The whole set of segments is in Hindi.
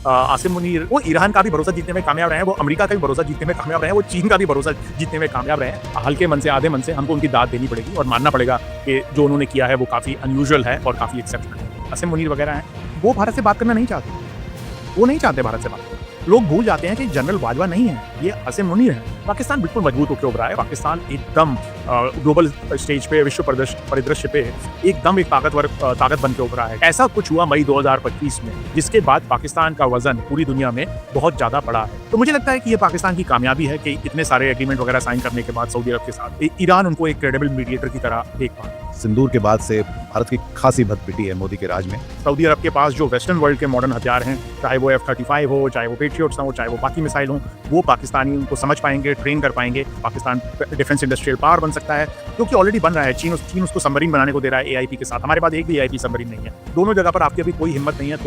आसिम मुनीर वो ईरान का भी भरोसा जीतने में कामयाब रहे हैं, वो अमेरिका का भी भरोसा जीतने में कामयाब रहे हैं, वो चीन का भी भरोसा जीतने में कामयाब रहे हैं। हल्के मन से, आधे मन से हमको उनकी दाद देनी पड़ेगी और मानना पड़ेगा कि जो उन्होंने किया है वो काफ़ी अनयूजुअल है और काफ़ी एक्सेप्शनल है। आसिम मुनीर वगैरह हैं, वो भारत से बात करना नहीं चाहते। वो नहीं चाहते भारत से बात करना। लोग भूल जाते हैं कि जनरल बाजवा नहीं है, ये आसिम मुनीर है। पाकिस्तान बिल्कुल मजबूत होकर उभरा है। पाकिस्तान एकदम ग्लोबल स्टेज पे, विश्व परिदृश्य पे एकदम एक ताकत बन के उभरा है। ऐसा कुछ हुआ मई 2025 में, जिसके बाद पाकिस्तान का वजन पूरी दुनिया में बहुत ज्यादा बढ़ा है। तो मुझे लगता है कि ये पाकिस्तान की कामयाबी है कि इतने सारे एग्रीमेंट वगैरह साइन करने के बाद सऊदी अरब के साथ ईरान उनको एक क्रेडिबल मीडिएटर की तरह देख पा रहा है। सिंदूर के बाद से भारत की खासी भद पिटी है मोदी के राज में। सऊदी अरब के पास जो वेस्टर्न वर्ल्ड के मॉडर्न हथियार हैं, चाहे वो F-35 हो, चाहे वो पेट्रियट्स हो, चाहे वो बाकी मिसाइल हो, वो पाकिस्तानी उनको समझ पाएंगे, ट्रेन कर पाएंगे। पाकिस्तान डिफेंस इंडस्ट्रियल पावर बन सकता है, जो कि ऑलरेडी बन रहा है। चीन उसको सबमरीन बनाने को दे रहा है AIP के साथ। हमारे पास एक भी AIP सबमरीन नहीं है। दोनों जगह पर आपकी अभी कोई हिम्मत नहीं है,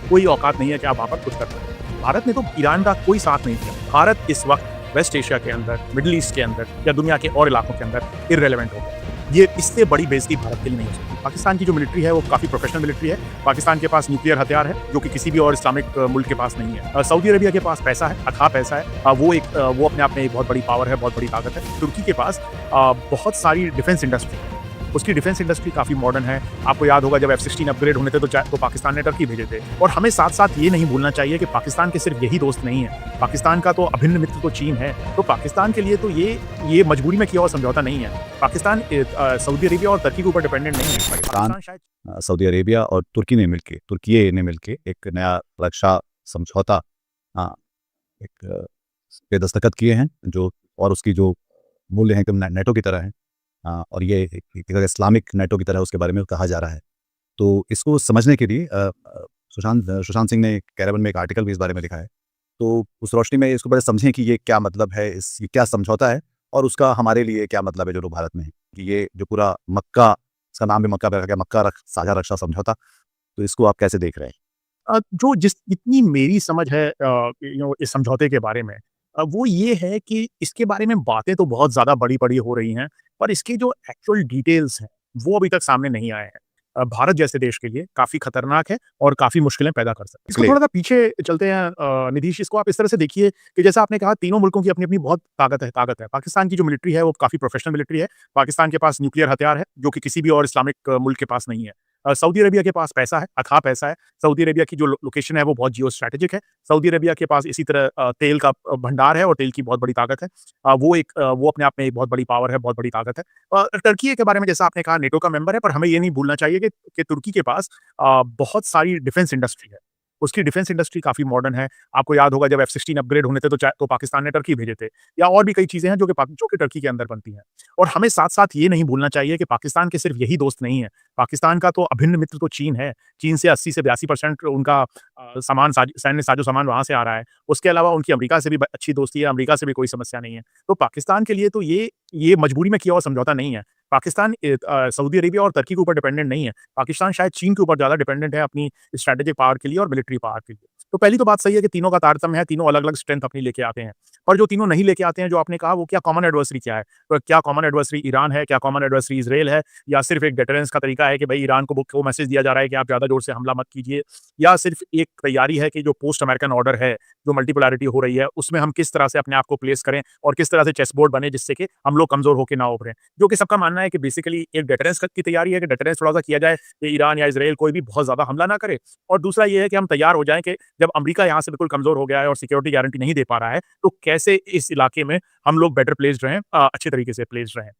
कोई औकात नहीं है कि आप वहाँ पर कुछ कर पाए। भारत ने तो ईरान का कोई साथ नहीं दिया। भारत इस वक्त वेस्ट एशिया के अंदर, मिडिल ईस्ट के अंदर या दुनिया के और इलाकों के अंदर इररेलेवेंट हो गया। ये इससे बड़ी बेइज्जती भारत के लिए नहीं हो सकती। पाकिस्तान की जो मिलिट्री है वो काफ़ी प्रोफेशनल मिलिट्री है। पाकिस्तान के पास न्यूक्लियर हथियार है, जो कि किसी भी और इस्लामिक मुल्क के पास नहीं है। सऊदी अरेबिया के पास पैसा है, अथाह पैसा है। वो अपने आप में एक बहुत बड़ी पावर है, बहुत बड़ी ताकत है। तुर्की के पास बहुत सारी डिफेंस इंडस्ट्री है, उसकी डिफेंस इंडस्ट्री काफ़ी मॉडर्न है। आपको याद होगा जब F-16 अपग्रेड होने थे तो पाकिस्तान ने टर्की भेजे थे। और हमें साथ साथ ये नहीं भूलना चाहिए कि पाकिस्तान के सिर्फ यही दोस्त नहीं है, पाकिस्तान का तो अभिन्न मित्र तो चीन है। तो पाकिस्तान के लिए तो ये मजबूरी में किया हुआ समझौता नहीं है। पाकिस्तान सऊदी अरेबिया और तुर्की के ऊपर डिपेंडेंट नहीं है। पाकिस्तान शायद सऊदी अरेबिया और तुर्की ने मिलके एक नया रक्षा समझौता एक पे दस्तखत किए हैं, जो और उसकी जो मूल्य है एकदम नेटो की तरह है। और ये एक इस्लामिक नेटो की तरह उसके बारे में कहा जा रहा है। तो इसको समझने के लिए सुशांत सिंह ने कैरेबियन में एक आर्टिकल भी इस बारे में लिखा है। तो उस रोशनी में इसको बड़े समझें कि ये क्या मतलब है, ये क्या समझौता है और उसका हमारे लिए क्या मतलब है जो लोग भारत में हैं। कि ये जो पूरा मक्का, इसका नाम भी मक्का पे रखा गया, साझा रक्षा समझौता, तो इसको आप कैसे देख रहे हैं? जितनी मेरी समझ है इस समझौते के बारे में, वो ये है कि इसके बारे में बातें तो बहुत ज़्यादा बड़ी-बड़ी हो रही हैं, पर इसके जो एक्चुअल डिटेल्स हैं, वो अभी तक सामने नहीं आए हैं। भारत जैसे देश के लिए काफ़ी खतरनाक है और काफ़ी मुश्किलें पैदा कर सकता है। इसको थोड़ा-सा पीछे चलते हैं निधीश, इसको आप इस तरह से देखिए कि जैसा आपने कहा, तीनों मुल्कों की अपनी-अपनी बहुत ताकत है। पाकिस्तान की जो मिलिट्री है वो काफ़ी प्रोफेशनल मिलिट्री है। पाकिस्तान के पास न्यूक्लियर हथियार है, जो कि किसी भी और इस्लामिक मुल्क के पास नहीं है। सऊदी अरेबिया के पास पैसा है, अथाह पैसा है। सऊदी अरेबिया की जो लोकेशन है वो बहुत जियो स्ट्रैटेजिक है। सऊदी अरेबिया के पास इसी तरह तेल का भंडार है और तेल की बहुत बड़ी ताकत है। वो अपने आप में एक बहुत बड़ी पावर है, बहुत बड़ी ताकत है। टर्की के बारे में जैसा आपने कहा, नेटो का मेंबर है, पर हमें ये नहीं भूलना चाहिए कि तुर्की के पास बहुत सारी डिफेंस इंडस्ट्री है। उसकी डिफेंस इंडस्ट्री काफ़ी मॉडर्न है। आपको याद होगा जब F-16 अपग्रेड होने थे तो पाकिस्तान ने टर्की भेजे थे, या और भी कई चीज़ें हैं जो कि टर्की के अंदर बनती हैं। और हमें साथ-साथ ये नहीं भूलना चाहिए कि पाकिस्तान के सिर्फ यही दोस्त नहीं है। पाकिस्तान का तो अभिन्न मित्र तो चीन है। चीन से 80 से 82% उनका सैन्य साजो-सामान वहाँ से आ रहा है। उसके अलावा उनकी अमेरिका से भी अच्छी दोस्ती है, अमेरिका से भी कोई समस्या नहीं है। तो पाकिस्तान के लिए तो ये मजबूरी में किया हुआ समझौता नहीं है। पाकिस्तान सऊदी अरेबिया और तुर्की के ऊपर डिपेंडेंट नहीं है। पाकिस्तान शायद चीन के ऊपर ज़्यादा डिपेंडेंट है अपनी स्ट्रैटेजिक पावर के लिए और मिलिट्री पावर के लिए। तो पहली तो बात सही है कि तीनों का तारतम्य है, तीनों अलग-अलग स्ट्रेंथ अपनी लेके आते हैं। और जो तीनों नहीं लेके आते हैं, जो आपने कहा, वो क्या कॉमन एडवर्सरी क्या है? तो क्या कॉमन एडवर्सरी ईरान है? क्या कॉमन एडवर्सरी इज़राइल है? या सिर्फ एक डिटरेंस का तरीका है कि भाई ईरान को मैसेज दिया जा रहा है कि आप ज़्यादा जोर से हमला मत कीजिए? या सिर्फ एक तैयारी है कि जो पोस्ट अमेरिकन ऑर्डर है, जो मल्टीपोलैरिटी हो रही है, उसमें हम किस तरह से अपने आप को प्लेस करें और किस तरह से चेस बोर्ड बने जिससे कि हम लोग कमज़ोर होके ना उभरें? जो कि सबका मानना है कि बेसिकली एक डिटरेंस की तैयारी है कि डिटरेंस थोड़ा-सा किया जाए कि ईरान या इज़राइल कोई भी बहुत ज़्यादा हमला ना करे। और दूसरा ये है कि हम तैयार हो जाएँ कि जब अमेरिका यहाँ से बिल्कुल कमज़ोर हो गया है और सिक्योरिटी गारंटी नहीं दे पा रहा है, तो कैसे इस इलाके में हम लोग बेटर प्लेस्ड रहें, अच्छे तरीके से प्लेस्ड रहें।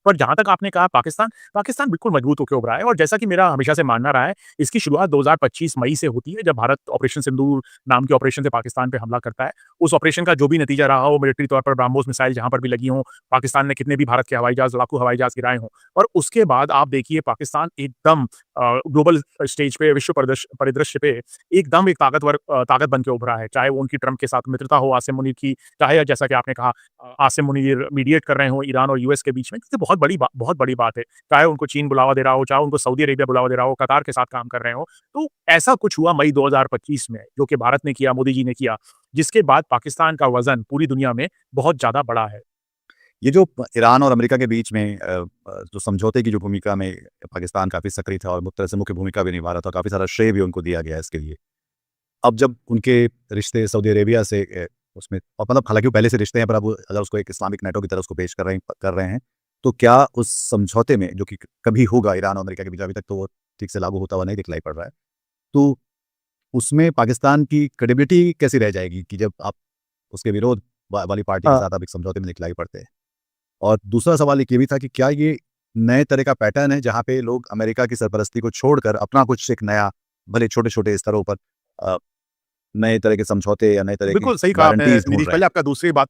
पर जहाँ तक आपने कहा पाकिस्तान बिल्कुल मजबूत होके उभरा है। और जैसा कि मेरा हमेशा से मानना रहा है, इसकी शुरुआत 2025 मई से होती है, जब भारत ऑपरेशन सिंदूर नाम के ऑपरेशन से पाकिस्तान पे हमला करता है। उस ऑपरेशन का जो भी नतीजा रहा हो, मिलिट्री तौर पर ब्रह्मोस मिसाइल जहाँ पर भी लगी हों, पाकिस्तान ने कितने भी भारत के हवाई जहाज़, लड़ाकू हवाई जहाज़ गिराए हों, और उसके बाद आप देखिए पाकिस्तान एकदम ग्लोबल स्टेज पे, विश्व परिदृश्य पे एकदम एक ताकत बन के उभरा है। चाहे वो उनकी ट्रंप के साथ मित्रता हो आसिम मुनीर की, चाहे जैसा कि आपने कहा आसिम मुनीर मीडिएट कर रहे हों ईरान और यूएस के बीच में, तो बहुत बड़ी बात है। चाहे उनको चीन बुलावा दे रहा हो, चाहे उनको सऊदी अरेबिया बुलावा दे रहा हो, कतार के साथ काम कर रहे हों। तो ऐसा कुछ हुआ मई 2025 में, जो कि भारत ने किया, मोदी जी ने किया, जिसके बाद पाकिस्तान का वज़न पूरी दुनिया में बहुत ज़्यादा बढ़ा है। ये जो ईरान और अमेरिका के बीच में जो समझौते की जो भूमिका में पाकिस्तान काफ़ी सक्रिय था और मुख्य भूमिका भी निभा रहा था, काफ़ी सारा श्रेय भी उनको दिया गया है इसके लिए। अब जब उनके रिश्ते सऊदी अरेबिया से उसमें, और मतलब हालांकि वो पहले से रिश्ते हैं, पर अब वो अगर उसको एक इस्लामिक नेटो की तरह उसको पेश कर रहे हैं, तो क्या उस समझौते में, जो कि कभी होगा ईरान और अमेरिका के बीच, अभी तक तो वो ठीक से लागू होता हुआ नहीं दिखलाई पड़ रहा है, तो उसमें पाकिस्तान की क्रेडिबिलिटी कैसी रह जाएगी कि जब आप उसके विरोध वाली पार्टी के हाँ, साथ आप एक समझौते में दिखलाई पड़ते हैं? और दूसरा सवाल एक ये भी था कि क्या ये नए तरह का पैटर्न है जहाँ पे लोग अमेरिका की सरपरस्ती को छोड़कर अपना कुछ एक नया, भले छोटे-छोटे स्तरों पर अ, नए तरह के समझौते या नए तरह की बिल्कुल सही कहा आपने गारंटीज़ ढूँढ निधि। रहे हैं? पहले आपका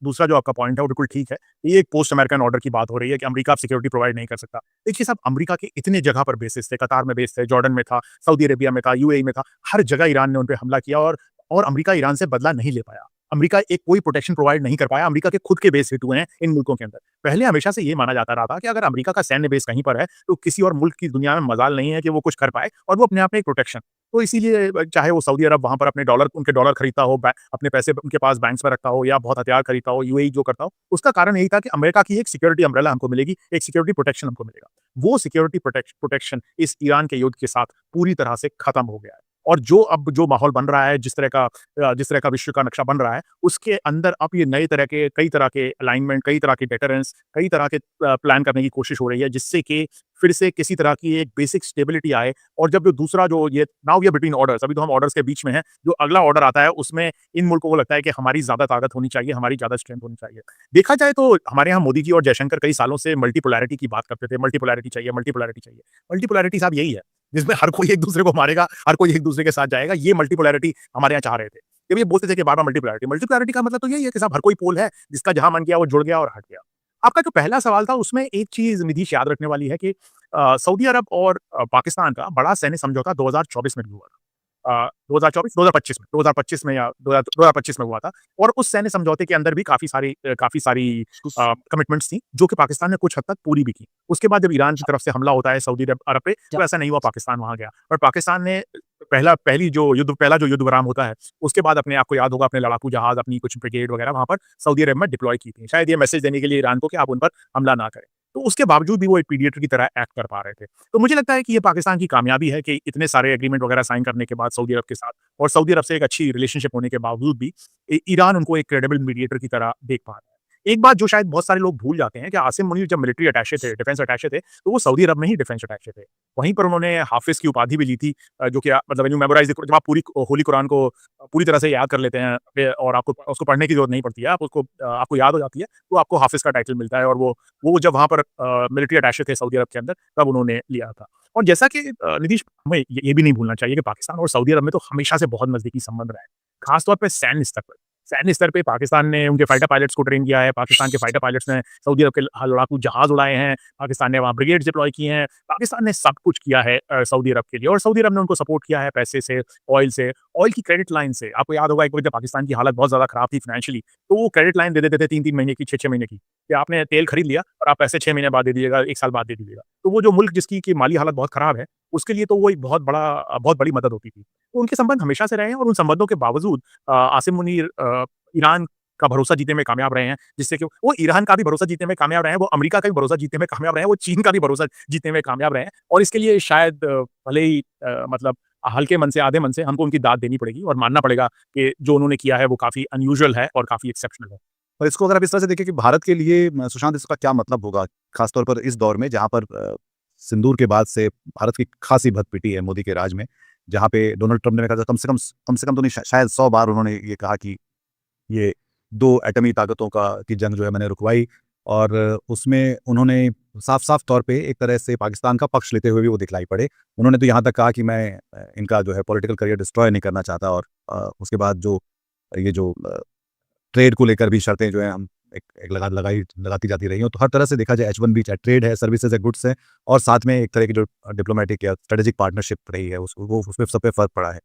दूसरा जो आपका पॉइंट है वो बिल्कुल ठीक है। ये एक पोस्ट अमेरिकन ऑर्डर की बात हो रही है कि अमेरिका अब सिक्योरिटी प्रोवाइड नहीं कर सकता। देखिए साहब, अमेरिका के इतने जगह पर बेसेस थे, कतार में बेस थे, जॉर्डन में था, सऊदी अरेबिया में था, यूएई में था, हर जगह ईरान ने उन पे हमला किया और अमेरिका ईरान से बदला नहीं ले पाया। अमेरिका एक कोई प्रोटेक्शन प्रोवाइड नहीं कर पाया। अमेरिका के खुद के बेस हिट हुए हैं इन मुल्कों के अंदर। पहले हमेशा से ये माना जाता रहा था कि अगर अमेरिका का सैन्य बेस कहीं पर है, तो किसी और मुल्क की दुनिया में मजाल नहीं है कि वो कुछ कर पाए और वो अपने आप में एक प्रोटेक्शन। तो इसीलिए चाहे वो सऊदी अरब वहाँ पर उनके डॉलर खरीदता हो, अपने पैसे उनके पास बैंक्स में रखता हो या बहुत हथियार खरीदता हो, यूएई जो करता हो, उसका कारण यही था कि अमेरिका की एक सिक्योरिटी अम्ब्रेला हमको मिलेगी, एक सिक्योरिटी प्रोटेक्शन हमको मिलेगा। वो सिक्योरिटी प्रोटेक्शन इस ईरान के युद्ध के साथ पूरी तरह से खत्म हो गया है। और जो माहौल बन रहा है, जिस तरह का विश्व का नक्शा बन रहा है, उसके अंदर अब ये नए तरह के कई तरह के अलाइनमेंट, कई तरह के डेटरेंस, कई तरह के प्लान करने की कोशिश हो रही है, जिससे कि फिर से किसी तरह की एक बेसिक स्टेबिलिटी आए। और जब जो दूसरा जो ये now we are between orders, अभी तो हम ऑर्डर्स के बीच में हैं, जो अगला ऑर्डर आता है उसमें इन मुल्कों को लगता है कि हमारी ज़्यादा ताकत होनी चाहिए, हमारी ज़्यादा स्ट्रेंथ होनी चाहिए। देखा जाए तो हमारे यहाँ मोदी जी और जयशंकर कई सालों से मल्टीपोलैरिटी की बात करते थे, मल्टीपोलैरिटी चाहिए, मल्टीपोलैरिटी चाहिए। मल्टीपोलैरिटी साहब यही है, जिसमें हर कोई एक दूसरे को मारेगा, हर कोई एक दूसरे के साथ जाएगा, ये मल्टीपोलैरिटी हमारे यहाँ चाह रहे थे। जब ये बोलते थे कि बार-बार मल्टीपोलैरिटी, मल्टीपोलैरिटी का मतलब तो यही है कि साहब हर कोई पोल है, जिसका जहाँ मन किया वो जुड़ गया और हट गया। आपका जो पहला सवाल था उसमें एक चीज़ निधीश याद रखने वाली है कि सऊदी अरब और पाकिस्तान का बड़ा सैन्य समझौता 2024 में भी हुआ था। 2024 2025 में या 2025 में हुआ था और उस सैन्य समझौते के अंदर भी काफ़ी सारी कमिटमेंट्स थी, जो कि पाकिस्तान ने कुछ हद तक पूरी भी की। उसके बाद जब ईरान की तरफ से हमला होता है सऊदी अरब अरब पे, तो ऐसा नहीं हुआ पाकिस्तान वहाँ गया और पाकिस्तान ने पहला जो युद्ध विराम होता है, उसके बाद अपने आपको याद होगा अपने लड़ाकू जहाज़, अपनी कुछ ब्रिगेड वगैरह वहाँ पर सऊदी अरब में डिप्लॉय की थी। शायद ये मैसेज देने के लिए ईरान को कि आप उन पर हमला ना करें। तो उसके बावजूद भी वो एक मीडिएटर की तरह एक्ट कर पा रहे थे। तो मुझे लगता है कि ये पाकिस्तान की कामयाबी है कि इतने सारे एग्रीमेंट वगैरह साइन करने के बाद सऊदी अरब के साथ और सऊदी अरब से एक अच्छी रिलेशनशिप होने के बावजूद भी ईरान उनको एक क्रेडिबल मीडिएटर की तरह देख पा रहा है। एक बात जो शायद बहुत सारे लोग भूल जाते हैं कि आसिम मुनीर जब मिलिट्री अटैचे थे, डिफेंस अटैचे थे, तो वो सऊदी अरब में ही डिफेंस अटैचे थे। वहीं पर उन्होंने हाफिज़ की उपाधि भी ली थी, जो कि मतलब व्हेन यू मेमोराइज़ जब आप पूरी होली कुरान को पूरी तरह से याद कर लेते हैं और आपको उसको पढ़ने की ज़रूरत नहीं पड़ती है। आपको याद हो जाती है, तो आपको हाफिज़ का टाइटल मिलता है और वो जब वहाँ पर मिलिट्री अटैचे थे सऊदी अरब के अंदर, तब उन्होंने लिया था। और जैसा कि निधीश, हमें ये भी नहीं भूलना चाहिए कि पाकिस्तान और सऊदी अरब में तो हमेशा से बहुत नज़दीकी संबंध रहा है, खास तौर पे सैन्य स्तर पर। सैन्य स्तर पे पाकिस्तान ने उनके फाइटर पायलट्स को ट्रेन किया है, पाकिस्तान के फाइटर पायलट्स ने सऊदी अरब के लड़ाकू जहाज़ उड़ाए हैं, पाकिस्तान ने वहाँ ब्रिगेड्स डिप्लॉय की हैं, पाकिस्तान ने सब कुछ किया है सऊदी अरब के लिए और सऊदी अरब ने उनको सपोर्ट किया है पैसे से, ऑयल की क्रेडिट लाइन से। आपको याद होगा एक वक़्त जब पाकिस्तान की हालत बहुत ज़्यादा खराब थी फाइनेंशियली, तो वो क्रेडिट लाइन दे देते थे 3-3 महीने की, 6-6 महीने की, कि आपने तेल खरीद लिया और आप पैसे 6 महीने बाद दे दीजिएगा, 1 साल बाद दे दीजिएगा। तो वो जो मुल्क जिसकी की माली हालत बहुत खराब है, उसके लिए तो वो एक बहुत बड़ी मदद होती थी। तो उनके संबंध हमेशा से रहे हैं और उन संबंधों के बावजूद आसिम मुनीर ईरान का भरोसा जीतने में कामयाब रहे हैं, जिससे कि वो ईरान का भी भरोसा जीतने में कामयाब रहे हैं, वो अमेरिका का भी भरोसा जीतने में कामयाब रहे हैं, वो चीन का भी भरोसा जीतने में कामयाब रहे हैं और इसके लिए शायद भले ही मतलब हल्के मन से, आधे मन से हमको उनकी दाद देनी पड़ेगी और मानना पड़ेगा कि जो उन्होंने किया है वो काफ़ी अनयूजुअल है और काफ़ी एक्सेप्शनल है। और इसको अगर आप इस तरह से देखें कि भारत के लिए सुशांत, इसका क्या मतलब होगा? ख़ास तौर पर इस दौर में जहाँ पर सिंदूर के बाद से भारत की खासी भत पिटी है मोदी के राज में, जहाँ पे डोनाल्ड ट्रंप ने कहा था कम से कम तो नहीं, शायद 100 बार उन्होंने ये कहा कि ये 2 एटमी ताकतों का की जंग जो है मैंने रुकवाई, और उसमें उन्होंने साफ-साफ तौर पे एक तरह से पाकिस्तान का पक्ष लेते हुए भी वो दिखलाई पड़े। उन्होंने तो यहाँ तक कहा कि मैं इनका जो है पॉलिटिकल करियर डिस्ट्रॉय नहीं करना चाहता, और उसके बाद जो ये जो ट्रेड को लेकर भी शर्तें जो हैं हम एक लगाती जाती रही हैं। तो हर तरह से देखा जाए H-1B चाहे ट्रेड है, सर्विसेज़ है, गुड्स है, और साथ में एक तरह की जो डिप्लोमैटिक या स्ट्रेटेजिक पार्टनरशिप रही है वो उसमें सब पे फ़र्क पड़ा है।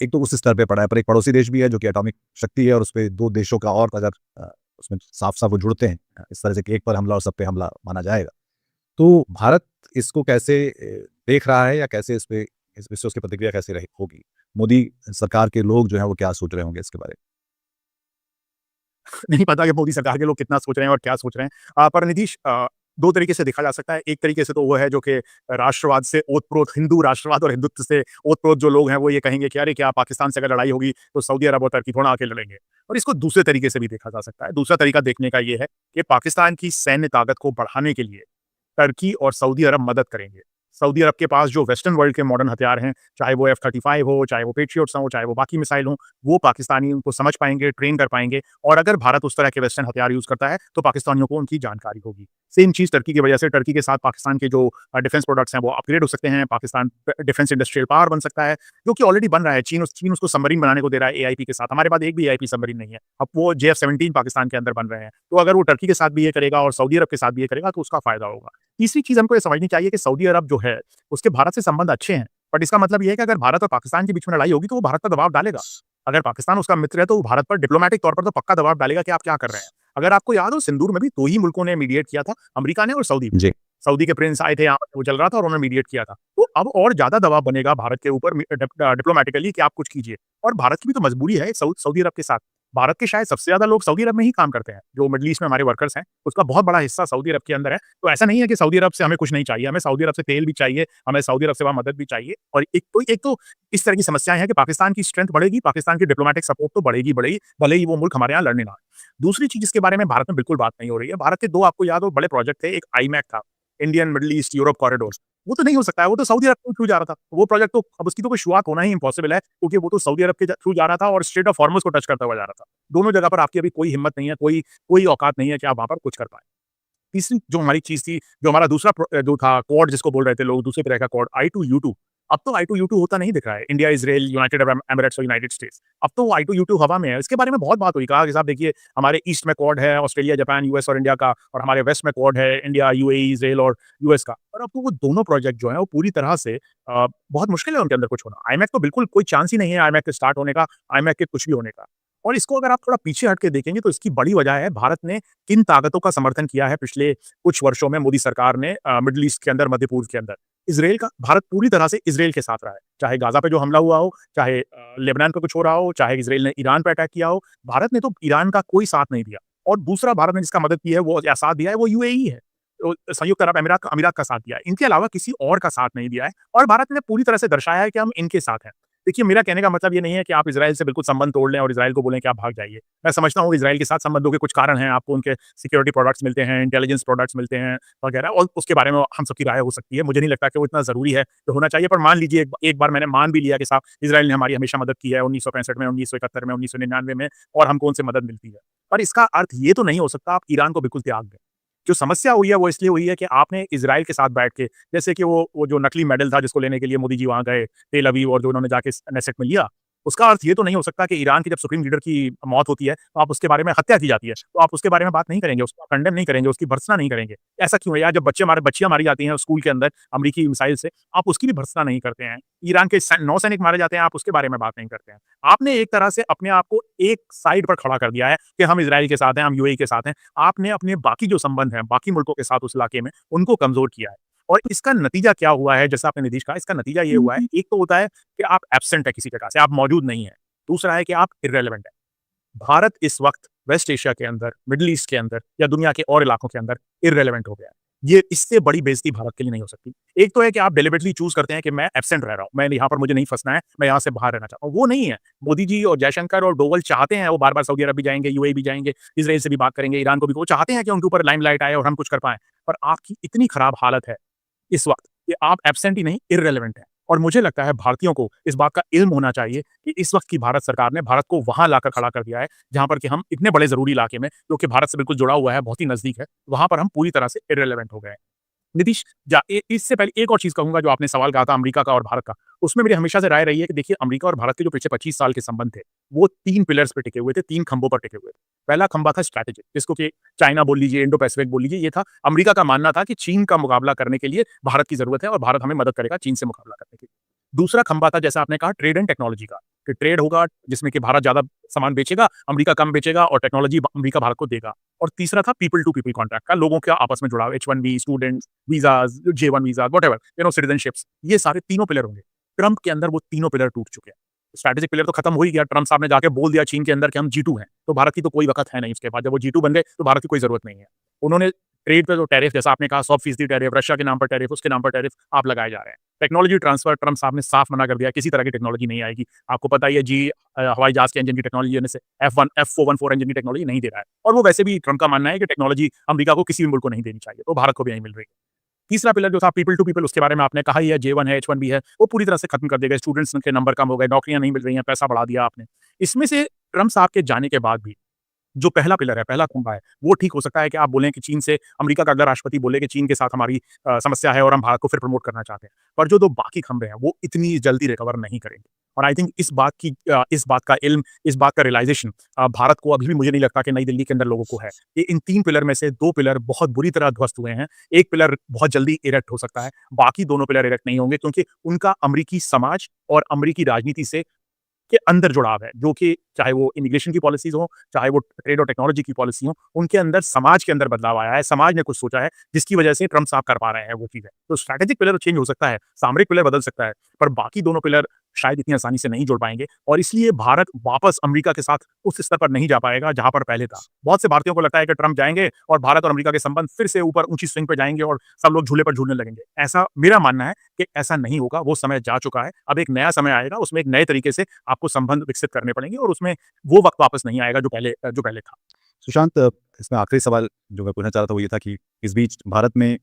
एक तो उस स्तर पे पड़ा है, पर एक पड़ोसी देश भी है जो कि एटॉमिक शक्ति है, और उसपे 2 देशों का और अगर उसमें साफ-साफ वो जुड़ते हैं, इस तरह से कि एक पर हमला और सब पे हमला माना जाएगा। तो भारत इसको कैसे देख रहा है, या कैसे इस पे उसकी प्रतिक्रिया कैसे रही होगी? मोदी सरकार के लोग जो हैं वो क्या सोच रहे होंगे इसके बारे में? नहीं पता कि मोदी सरकार के लोग कितना सोच रहे हैं और क्या सोच रहे हैं। पर निधीश, दो तरीके से देखा जा सकता है। एक तरीके से तो वो है जो कि राष्ट्रवाद से ओतप्रोत, हिंदू राष्ट्रवाद और हिंदुत्व से ओतप्रोत जो लोग हैं वो ये कहेंगे कि अरे क्या पाकिस्तान से अगर लड़ाई होगी तो सऊदी अरब और टर्की थोड़ा आके लड़ेंगे। और इसको दूसरे तरीके से भी देखा जा सकता है। दूसरा तरीका देखने का ये है कि पाकिस्तान की सैन्य ताकत को बढ़ाने के लिए टर्की और सऊदी अरब मदद करेंगे। सऊदी अरब के पास जो वेस्टर्न वर्ल्ड के मॉडर्न हथियार हैं, चाहे वो F-35 हो, चाहे वो पेट्रियट्स हों, चाहे वो बाकी मिसाइल हों, वो पाकिस्तानी उनको समझ पाएँगे, ट्रेन कर पाएँगे और अगर भारत उस तरह के वेस्टर्न हथियार यूज़ करता है, तो पाकिस्तानियों को उनकी जानकारी होगी। सेम चीज़ टर्की की वजह से टर्की के साथ पाकिस्तान के जो डिफेंस प्रोडक्ट्स हैं, वो अपग्रेड हो सकते हैं। पाकिस्तान डिफेंस इंडस्ट्रियल पावर बन सकता है, जो कि ऑलरेडी बन रहा है। चीन उसको सबमरीन बनाने को दे रहा है एआईपी के साथ। हमारे पास एक भी एआईपी सबमरीन नहीं है। अब वो JF-17 पाकिस्तान के अंदर बन रहे हैं। तो अगर वो टर्की के साथ भी ये करेगा और सऊदी अरब के साथ भी ये करेगा, तो उसका फ़ायदा होगा। तीसरी चीज़ हमको ये समझनी चाहिए कि सऊदी अरब जो है, उसके भारत से संबंध अच्छे हैं, बट इसका मतलब ये है कि अगर भारत और पाकिस्तान के बीच में लड़ाई होगी, तो वो भारत पर दबाव डालेगा। अगर पाकिस्तान उसका मित्र है, तो वो भारत पर डिप्लोमैटिक तौर पर तो पक्का दबाव डालेगा कि आप क्या कर रहे हैं। अगर आपको याद हो, सिंदूर में भी 2 ही मुल्कों ने मीडिएट किया था, अमेरिका ने और सऊदी ने। जी। सऊदी के प्रिंस आए थे यहाँ पर, वो चल रहा था और उन्होंने मीडिएट किया था। तो अब और ज़्यादा दबाव बनेगा भारत के ऊपर डिप्लोमैटिकली कि आप कुछ कीजिए और भारत की भी तो मजबूरी है सऊदी अरब के साथ। भारत के शायद सबसे ज़्यादा लोग सऊदी अरब में ही काम करते हैं, जो मिडल ईस्ट में हमारे वर्कर्स हैं, उसका बहुत बड़ा हिस्सा सऊदी अरब के अंदर है। तो ऐसा नहीं है कि सऊदी अरब से हमें कुछ नहीं चाहिए, हमें सऊदी अरब से तेल भी चाहिए, हमें सऊदी अरब से वहाँ मदद भी चाहिए और एक तो इस तरह की समस्याएँ हैं कि पाकिस्तान की स्ट्रेंथ बढ़ेगी, पाकिस्तान की डिप्लोमैटिक सपोर्ट तो बढ़ेगी, भले ही वो मुल्क हमारे यहाँ लड़ने ना आए। दूसरी चीज़ जिसके बारे में भारत में बिल्कुल बात नहीं हो रही है, भारत के 2 आपको याद हो बड़े प्रोजेक्ट थे, एक आईमैक था, Indian middle east Europe corridor. वो तो नहीं हो सकता है, वो तो सऊदी अरब के थ्रू जा रहा था। वो प्रोजेक्ट तो अब उसकी तो कोई शुरुआत होना ही इम्पॉसिबल है, क्योंकि वो तो सऊदी अरब के थ्रू जा रहा था और स्ट्रेट ऑफ हॉर्मुज़ को टच करता हुआ जा रहा था। दोनों जगह पर आपकी अभी कोई हिम्मत नहीं है, कोई औकात नहीं है कि आप वहाँ पर कुछ कर पाएँ। तीसरी जो हमारी चीज़ थी, जो हमारा दूसरा जो था क्वाड जिसको बोल रहे थे लोग, दूसरे तरह का क्वाड I2U2। अब तो I2U2 होता नहीं दिख रहा है। India, Israel, United Arab Emirates और यूनाइटेड स्टेट्स। अब तो वो I2U2 हवा में है। इसके बारे में बहुत बात हुई, कहा कि साहब देखिए हमारे ईस्ट में क्वाड है, ऑस्ट्रेलिया, जापान, यूएस और इंडिया का और हमारे वेस्ट में क्वाड है, इंडिया, यूएई, इज़राइल और यूएस का। और अब तो वो दोनों प्रोजेक्ट जो हैं वो पूरी तरह से बहुत मुश्किल है उनके अंदर कुछ होना। आईमैक तो बिल्कुल कोई चांस ही नहीं है आईमैक के स्टार्ट होने का, आईमैक के कुछ भी होने का। और इसको अगर आप थोड़ा पीछे हट के देखेंगे तो इसकी बड़ी वजह है भारत ने किन ताकतों का समर्थन किया है पिछले कुछ वर्षों में मोदी सरकार ने मिडल ईस्ट के अंदर, मध्य पूर्व के अंदर। इज़राइल का भारत पूरी तरह से इज़राइल के साथ रहा है। चाहे गाज़ा पे जो हमला हुआ हो, चाहे लेबनान पे कुछ हो रहा हो, चाहे इज़राइल ने ईरान पे अटैक किया हो, भारत ने तो ईरान का कोई साथ नहीं दिया। और दूसरा भारत ने जिसका मदद की है वो या साथ दिया है वो यूएई है। तो संयुक्त अरब अमीरात का साथ दिया है। इनके अलावा किसी और का साथ नहीं दिया है और भारत ने पूरी तरह से दर्शाया है कि हम इनके साथ हैं। देखिए, मेरा कहने का मतलब ये नहीं है कि आप इज़राइल से बिल्कुल संबंध तोड़ लें और इज़राइल को बोलें कि आप भाग जाइए। मैं समझता हूँ इज़राइल के साथ संबंधों के कुछ कारण हैं, आपको उनके सिक्योरिटी प्रोडक्ट्स मिलते हैं, इंटेलिजेंस प्रोडक्ट्स मिलते हैं वगैरह और उसके बारे में हम सबकी राय हो सकती है। मुझे नहीं लगता कि वो इतना ज़रूरी है, तो होना चाहिए। पर मान लीजिए एक बार मैंने मान भी लिया कि साहब इज़राइल ने हमारी हमेशा मदद की है 1965 में, 1971 में, 1999 में और हमको उनसे मदद मिलती है। पर इसका अर्थ ये तो नहीं हो सकता आप ईरान को बिल्कुल त्याग दें। जो समस्या हुई है वो इसलिए हुई है कि आपने इज़राइल के साथ बैठ के, जैसे कि वो जो नकली मेडल था जिसको लेने के लिए मोदी जी वहाँ गए, तेल अवीव और जो उन्होंने जाके नेसेट में लिया, उसका अर्थ ये तो नहीं हो सकता कि ईरान की जब सुप्रीम लीडर की मौत होती है, तो आप उसके बारे में हत्या की जाती है, तो आप उसके बारे में बात नहीं करेंगे, उसको कंडेम नहीं करेंगे, उसकी भर्त्सना नहीं करेंगे। ऐसा क्यों है यार? जब बच्चियाँ मारी जाती हैं स्कूल के अंदर अमेरिकी मिसाइल से, आप उसकी भी भर्त्सना नहीं करते हैं। ईरान के 9 सैनिक मारे जाते हैं, आप उसके बारे में बात नहीं करते हैं। आपने एक तरह से अपने आप को एक साइड पर खड़ा कर दिया है कि हम इज़राइल के साथ हैं, हम यूएई के साथ हैं। आपने अपने बाकी जो संबंध हैं, बाकी मुल्कों के साथ उस इलाके में, उनको कमज़ोर किया है। और इसका नतीजा क्या हुआ है, जैसा आपने नीतीश कहा, इसका नतीजा ये हुआ है, एक तो होता है कि आप एब्सेंट हैं किसी जगह से, आप मौजूद नहीं हैं। दूसरा है कि आप इर्रेलेवेंट हैं। भारत इस वक़्त वेस्ट एशिया के अंदर, मिडल ईस्ट के अंदर या दुनिया के और इलाकों के अंदर इर्रेलेवेंट हो गया है। ये इससे बड़ी बेइज़्ज़ती भारत के लिए नहीं हो सकती। एक तो है कि आप डेलिबरेटली चूज़ करते हैं कि मैं एब्सेंट रह रहा हूँ, मैं यहाँ पर मुझे नहीं फँसना है, मैं यहाँ से बाहर रहना चाहता हूँ। वो नहीं है। मोदी जी और जयशंकर और डोवल चाहते हैं, वो बार-बार सऊदी अरब भी जाएँगे, यूएई भी जाएँगे, इज़राइल से भी बात करेंगे, ईरान को भी, वो चाहते हैं कि उनके ऊपर लाइमलाइट आए और हम कुछ कर पाएँ। पर आपकी इतनी खराब हालत है इस वक़्त कि आप एब्सेंट ही नहीं, इर्रेलेवेंट हैं। और मुझे लगता है भारतीयों को इस बात का इल्म होना चाहिए कि इस वक़्त की भारत सरकार ने भारत को वहाँ लाकर खड़ा कर दिया है, जहाँ पर कि हम इतने बड़े ज़रूरी इलाके में, जो कि भारत से बिल्कुल जुड़ा हुआ है, बहुत ही नज़दीक है, वहाँ पर हम पूरी तरह से इर्रेलेवेंट हो गए हैं। नीतीश, इससे पहले एक और चीज़ कहूँगा जो आपने सवाल कहा था अमेरिका का और भारत का। उसमें मेरी हमेशा से राय रही है कि देखिए अमेरिका और भारत के जो पिछले 25 साल के संबंध थे, वो 3 पिलर्स पे टिके हुए थे, 3 खंभों पर टिके हुए थे। पहला खंभा था स्ट्रैटेजिक, जिसको कि चाइना बोल लीजिए, इंडो पैसिफिक बोल लीजिए, ये था अमेरिका का मानना था कि चीन का मुकाबला करने के लिए भारत की ज़रूरत है और भारत हमें मदद करेगा चीन से मुकाबला करने के लिए। दूसरा खंभा था जैसा आपने कहा ट्रेड एंड टेक्नोलॉजी का, कि ट्रेड होगा जिसमें कि भारत ज़्यादा सामान बेचेगा, अमेरिका कम बेचेगा और टेक्नोलॉजी अमेरिका भारत को देगा। और तीसरा था पीपल टू पीपल कॉन्ट्रैक्ट का, लोगों का आपस में जुड़ाव, H-1B, students, visas, J-1 visas, whatever, citizenships, ये सारे तीनों पिलर होंगे। ट्रम्प के अंदर वो तीनों पिलर टूट चुके हैं। स्ट्रैटेजिक पिलर तो खत्म हो ही गया, ट्रम्प साहब ने जाके बोल दिया चीन के अंदर कि हम G2 हैं, तो भारत की तो कोई वक़्त है नहीं उसके बाद। जब वो G2 बन गए, तो भारत की कोई ज़रूरत नहीं है। उन्होंने ट्रेड पे जो टैरिफ जैसा आपने कहा 100% टैरिफ, रशिया के नाम पर टैरिफ, उसके नाम पर टैरिफ आप लगाए जा रहे हैं। टेक्नोलॉजी ट्रांसफर ट्रम्प साहब ने साफ मना कर दिया, किसी तरह की टेक्नोलॉजी नहीं आएगी। आपको पता ही है हवाई जहाज के इंजन की टेक्नोलॉजी देने से F414 इंजन की टेक्नोलॉजी नहीं दे रहा है। और वो वैसे भी ट्रम्प का मानना है कि टेक्नोलॉजी अमेरिका को किसी भी मुल्क को नहीं देनी चाहिए, तो भारत को भी नहीं मिल रही है। तीसरा पिलर जो था पीपल टू पीपल, उसके बारे में आपने कहा ही है, J1 है, H1B है, वो पूरी तरह से खत्म कर दिए गए। स्टूडेंट्स के नंबर कम हो गए, नौकरियां नहीं मिल रही हैं, पैसा बढ़ा दिया आपने। इसमें से ट्रम्प साहब के जाने के बाद भी जो पहला पिलर है, पहला खंभा है, वो ठीक हो सकता है कि आप बोलें कि चीन से अमेरिका का अगला राष्ट्रपति बोले कि चीन के साथ हमारी समस्या है और हम भारत को फिर प्रमोट करना चाहते हैं। पर जो 2 बाकी खंभे हैं, वो इतनी जल्दी रिकवर नहीं करेंगे। और आई थिंक इस बात का इल्म, इस बात का रियलाइज़ेशन भारत को अभी भी मुझे नहीं लगता कि नई दिल्ली के अंदर लोगों को है। ये इन 3 पिलर में से 2 पिलर बहुत बुरी तरह ध्वस्त हुए हैं। एक पिलर बहुत जल्दी इरेक्ट हो सकता है, बाकी दोनों पिलर इरेक्ट नहीं होंगे क्योंकि उनका अमेरिकी समाज और अमेरिकी राजनीति से के अंदर जुड़ाव है, जो कि चाहे वो इमिग्रेशन की पॉलिसीज़ हो, चाहे वो ट्रेड और टेक्नोलॉजी की पॉलिसी हो, उनके अंदर समाज के अंदर बदलाव आया है, समाज ने कुछ सोचा है, जिसकी वजह से ट्रम्प साहब कर पा रहे हैं वो चीज़ें। तो स्ट्रैटेजिक पिलर चेंज हो सकता है, सामरिक पिलर बदल सकता है, पर बाकी दोनों पिलर शायद इतनी आसानी से नहीं जुड़ पाएँगे और इसलिए भारत वापस अमेरिका के साथ उस स्तर पर नहीं जा पाएगा, जहाँ पर पहले था। बहुत से भारतीयों को लगता है कि ट्रम्प जाएँगे और भारत और अमेरिका के संबंध फिर से ऊपर ऊँची स्विंग पे जाएँगे और सब लोग झूले पर झूलने लगेंगे। ऐसा मेरा मानना है कि ऐसा नहीं होगा, वो समय जा चुका है। अब एक नया समय आएगा, उसमें एक नए तरीके से आपको संबंध विकसित करने पड़ेंगे और उसमें वो वक़्त वापस नहीं आएगा जो पहले था। सुशांत, इसमें आखिरी सवाल जो मैं पूछना चाह रहा था वो ये था कि इस बीच भारत में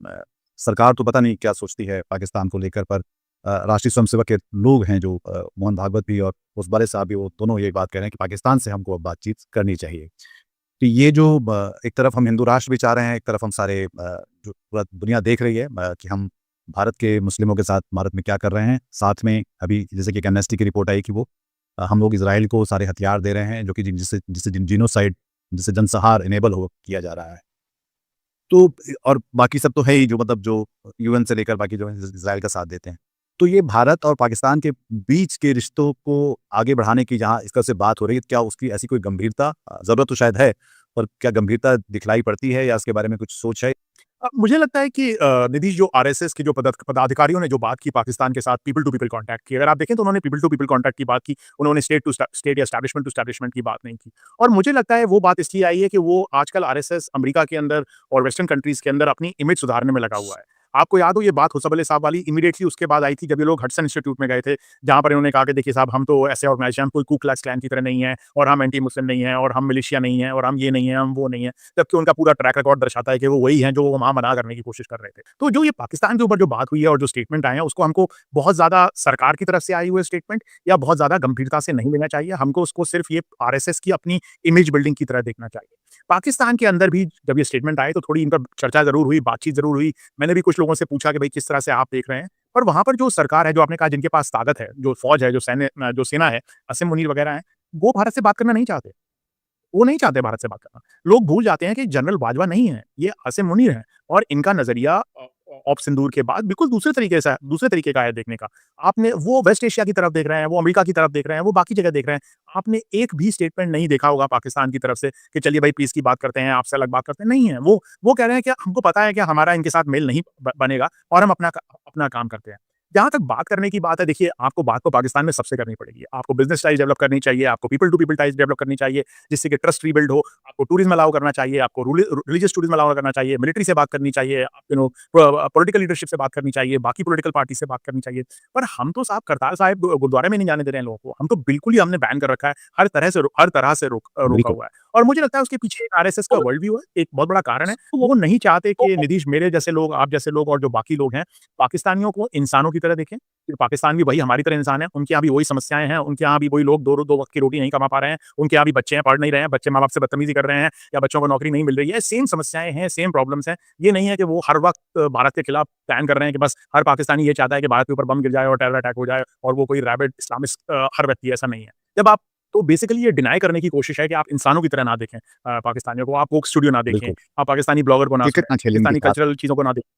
सरकार तो पता नहीं क्या सोचती है पाकिस्तान को लेकर, पर राष्ट्रीय स्वयंसेवक के लोग हैं जो मोहन भागवत भी और उसबाले साहब भी, वो दोनों ये बात कह रहे हैं कि पाकिस्तान से हमको अब बातचीत करनी चाहिए। तो ये जो एक तरफ हम हिंदू राष्ट्र भी चाह रहे हैं, एक तरफ हम सारे जो पूरा दुनिया देख रही है कि हम भारत के मुस्लिमों के साथ भारत में क्या कर रहे हैं। साथ में अभी जैसे कि एक एमनेस्टी की रिपोर्ट आई कि वो हम लोग इज़राइल को सारे हथियार दे रहे हैं जो कि जिससे जिससे जिनोसाइड, जिससे जनसंहार इनेबल हो किया जा रहा है। तो और बाकी सब तो है ही, जो मतलब जो यूएन से लेकर बाकी जो है इज़राइल का साथ देते हैं। तो ये भारत और पाकिस्तान के बीच के रिश्तों को आगे बढ़ाने की जहाँ इस तरह से बात हो रही है, क्या उसकी ऐसी कोई गंभीरता, ज़रूरत तो शायद है, पर क्या गंभीरता दिखलाई पड़ती है या इसके बारे में कुछ सोच है? मुझे लगता है कि नीतीश जो आरएसएस के जो पदाधिकारियों ने जो बात की पाकिस्तान के साथ पीपल टू पीपल कॉन्टैक्ट की, अगर आप देखें तो उन्होंने पीपल टू पीपल कॉन्टैक्ट की बात की, उन्होंने स्टेट या एस्टैब्लिशमेंट टू एस्टैब्लिशमेंट की बात नहीं की। और मुझे लगता है वो बात इसलिए आई है कि वो आजकल आरएसएस अमेरिका के अंदर और वेस्टर्न कंट्रीज़ के अंदर अपनी इमेज सुधारने में लगा हुआ है। आपको याद हो ये बात होसबले साहब वाली इमीडिएटली उसके बाद आई थी जब ये लोग हडसन इंस्टीट्यूट में गए थे, जहाँ पर इन्होंने कहा कि देखिए साहब हम तो ऐसे ऑर्गेनाइजेशन, हम कोई कू क्लक्स क्लैन की तरह नहीं है और हम एंटी मुस्लिम नहीं है और हम मिलिशिया नहीं है और हम ये नहीं है, हम वो नहीं है। जबकि उनका पूरा ट्रैक रिकॉर्ड दर्शाता है कि वो वही हैं जो वो वहाँ मना करने की कोशिश कर रहे थे। तो जो ये पाकिस्तान के ऊपर जो बात हुई है और जो स्टेटमेंट आए हैं, उसको हमको बहुत ज़्यादा सरकार की तरफ से आई हुए स्टेटमेंट या बहुत ज़्यादा गंभीरता से नहीं लेना चाहिए। हमको उसको सिर्फ ये आरएसएस की अपनी इमेज बिल्डिंग की तरह देखना चाहिए। पाकिस्तान के अंदर भी जब ये स्टेटमेंट आए तो थोड़ी इन पर चर्चा ज़रूर हुई, बातचीत ज़रूर हुई। मैंने भी कुछ लोगों से पूछा कि भाई किस तरह से आप देख रहे हैं? पर वहाँ पर जो सरकार है, जो आपने कहा जिनके पास ताकत है, जो फ़ौज है, जो सेना है, असीम मुनीर वगैरह हैं, वो भारत से बात करना नहीं चाहते। वो नहीं चाहते भारत से बात करना। लोग भूल जाते हैं कि जनरल बाजवा नहीं है, ये आसिम मुनीर हैं और इनका नज़रिया ऑप सिंदूर के बाद बिल्कुल दूसरे तरीके का है देखने का। आपने वो वेस्ट एशिया की तरफ देख रहे हैं, वो अमेरिका की तरफ देख रहे हैं, वो बाकी जगह देख रहे हैं। आपने एक भी स्टेटमेंट नहीं देखा होगा पाकिस्तान की तरफ से कि चलिए भाई पीस की बात करते हैं, आपसे अलग बात करते हैं, नहीं है। वो कह रहे हैं कि हमको पता है कि हमारा इनके साथ मेल नहीं बनेगा और हम अपना काम करते हैं। जहाँ तक बात करने की बात है, देखिए आपको बात तो पाकिस्तान में सबसे करनी पड़ेगी। आपको बिज़नेस टाइज़ डेवलप करनी चाहिए, आपको people to people ties develop करनी चाहिए, जिससे कि ट्रस्ट रीबिल्ड हो। आपको टूरिज़्म अलाउ करना चाहिए, आपको रिलीजियस टूरिज़्म अलाउ करना चाहिए, मिलिट्री से बात करनी चाहिए, पॉलिटिकल लीडरशिप से बात करनी चाहिए, बाकी पॉलिटिकल पार्टी से बात करनी चाहिए। पर हम तो साहब करतार साहिब गुरुद्वारे में नहीं जाने दे रहे हैं लोगों को। हम तो बिल्कुल ही हमने बैन कर रखा है, हर तरह से रोका बिल्कुल। हुआ है। और मुझे लगता है उसके पीछे एक आरएसएस का वर्ल्ड व्यू है, एक बहुत बड़ा कारण है। वो नहीं चाहते कि नीतीश, मेरे जैसे लोग, आप जैसे लोग और जो बाकी लोग हैं, पाकिस्तानियों को इंसानों की तरह देखें। कि पाकिस्तान भी वही हमारी तरह इंसान है, उनके यहाँ भी वही समस्याएँ हैं, उनके यहाँ भी वही लोग दो वक़्त की रोटी नहीं कमा पा रहे हैं, उनके यहाँ भी बच्चे हैं, पढ़ नहीं रहे हैं, बच्चे माँ-बाप से बदतमीज़ी कर रहे हैं या बच्चों को नौकरी नहीं मिल रही है। सेम समस्याएँ हैं, सेम प्रॉब्लम्स हैं। ये नहीं है कि वो हर वक़्त भारत के खिलाफ प्लान कर रहे हैं कि बस हर पाकिस्तानी ये चाहता है कि भारत के ऊपर बम गिर जाए और टेरर अटैक हो जाए और वो कोई रैबिड इस्लामिस्ट हर व्यक्ति है, ऐसा नहीं है। जब आप तो बेसिकली ये डिनाई करने की कोशिश है कि आप इंसानों की तरह ना देखें पाकिस्तानियों को, आप कोक स्टूडियो ना देखें, बिल्कुल। आप पाकिस्तानी ब्लॉगर को ना क्रिकेट सुनें, ना खेलें उनके पाकिस्तानी साथ। कल्चरल चीज़ों को ना देखें।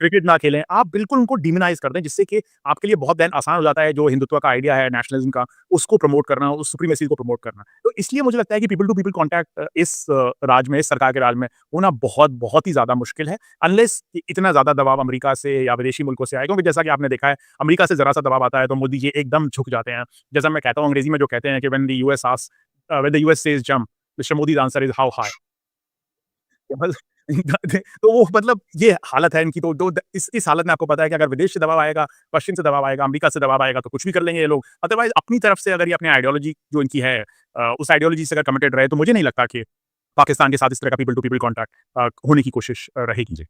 क्रिकेट ना खेलें, आप बिल्कुल उनको डिमोनाइज़ कर दें, जिससे कि आपके लिए बहुत देन आसान हो जाता है, जो हिंदुत्व का आइडिया है, नेशनलिज़्म का, उसको प्रमोट करना, उस सुप्रीमेसी को प्रमोट करना। तो इसलिए मुझे लगता है कि पीपल टू पीपल कॉन्टैक्ट इस सरकार के राज में होना बहुत ही ज़्यादा मुश्किल है, अनलेस कि इतना ज़्यादा दबाव अमेरिका से या विदेशी मुल्कों से आए। क्योंकि जैसा कि आपने देखा है, अमेरिका से ज़रा-सा दबाव आता है, तो मोदी जी एकदम झुक जाते हैं। जैसा मैं कहता हूँ अंग्रेज़ी में जो कहते हैं कि when the US says jump, mister Modi's answer is how high. तो वो मतलब ये हालत है इनकी। तो इस हालत में आपको पता है कि अगर विदेश से दबाव आएगा, पश्चिम से दबाव आएगा, अमेरिका से दबाव आएगा तो कुछ भी कर लेंगे ये लोग। अदरवाइज़ अपनी तरफ से अगर ये अपनी आइडियोलॉजी जो इनकी है उस आइडियोलॉजी से अगर कमिटेड रहे तो मुझे नहीं लगता कि पाकिस्तान के साथ इस तरह का पीपल टू पीपल कॉन्टैक्ट होने की कोशिश रहेगी। जी।